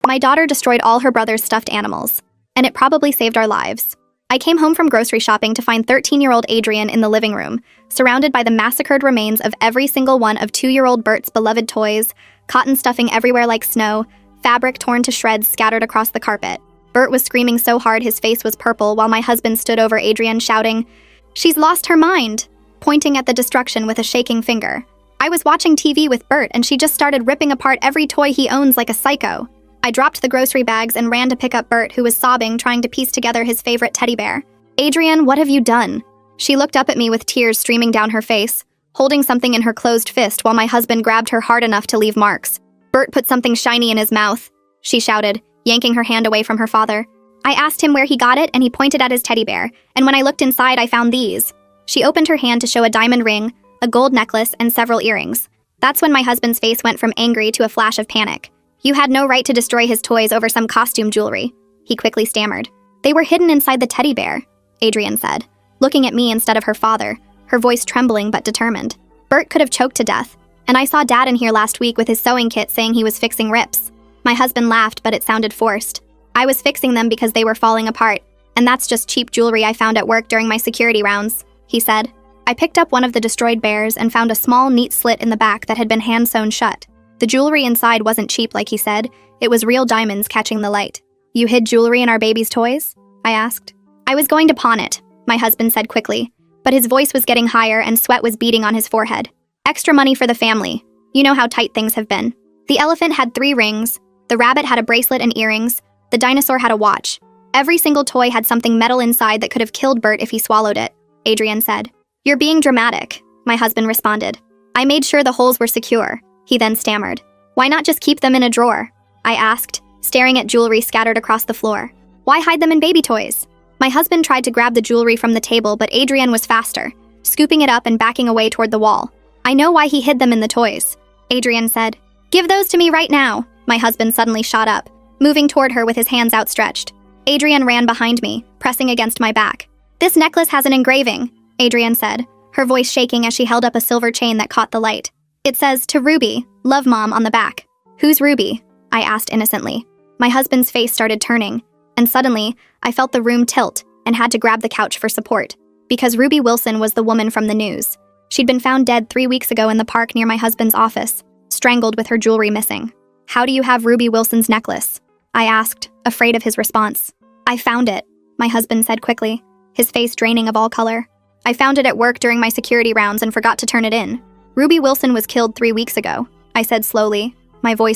My daughter destroyed all her brother's stuffed animals, and it probably saved our lives. I came home from grocery shopping to find 13-year-old Adrian in the living room, surrounded by the massacred remains of every single one of 2-year-old Bert's beloved toys, cotton stuffing everywhere like snow, fabric torn to shreds scattered across the carpet. Bert was screaming so hard his face was purple while my husband stood over Adrian shouting, "She's lost her mind," pointing at the destruction with a shaking finger. I was watching TV with Bert and she just started ripping apart every toy he owns like a psycho. I dropped the grocery bags and ran to pick up Bert, who was sobbing, trying to piece together his favorite teddy bear. "Adrian, what have you done?" She looked up at me with tears streaming down her face, holding something in her closed fist while my husband grabbed her hard enough to leave marks. "Bert put something shiny in his mouth," she shouted, yanking her hand away from her father. I asked him where he got it and he pointed at his teddy bear, and when I looked inside I found these. She opened her hand to show a diamond ring, a gold necklace, and several earrings. That's when my husband's face went from angry to a flash of panic. "You had no right to destroy his toys over some costume jewelry," he quickly stammered. "They were hidden inside the teddy bear," Adrian said, looking at me instead of her father, her voice trembling but determined. "Bert could have choked to death, and I saw Dad in here last week with his sewing kit saying he was fixing rips." My husband laughed, but it sounded forced. "I was fixing them because they were falling apart, and that's just cheap jewelry I found at work during my security rounds," he said. I picked up one of the destroyed bears and found a small, neat slit in the back that had been hand-sewn shut. The jewelry inside wasn't cheap, like he said. It was real diamonds catching the light. "You hid jewelry in our baby's toys?" I asked. "I was going to pawn it," my husband said quickly, but his voice was getting higher and sweat was beading on his forehead. "Extra money for the family. You know how tight things have been." The elephant had 3 rings, the rabbit had a bracelet and earrings, the dinosaur had a watch. Every single toy had something metal inside that could have killed Bert if he swallowed it, Adrian said. "You're being dramatic," my husband responded. "I made sure the holes were secure," he then stammered. "Why not just keep them in a drawer?" I asked, staring at jewelry scattered across the floor. "Why hide them in baby toys?" My husband tried to grab the jewelry from the table, but Adrian was faster, scooping it up and backing away toward the wall. "I know why he hid them in the toys," Adrian said. "Give those to me right now," my husband suddenly shot up, moving toward her with his hands outstretched. Adrian ran behind me, pressing against my back. "This necklace has an engraving," Adrian said, her voice shaking as she held up a silver chain that caught the light. "It says, 'To Ruby, love Mom,' on the back." "Who's Ruby?" I asked innocently. My husband's face started turning, and suddenly, I felt the room tilt and had to grab the couch for support. Because Ruby Wilson was the woman from the news. She'd been found dead 3 weeks ago in the park near my husband's office, strangled with her jewelry missing. "How do you have Ruby Wilson's necklace?" I asked, afraid of his response. "I found it," my husband said quickly, his face draining of all color. "I found it at work during my security rounds and forgot to turn it in. Ruby Wilson was killed 3 weeks ago," I said slowly, my voice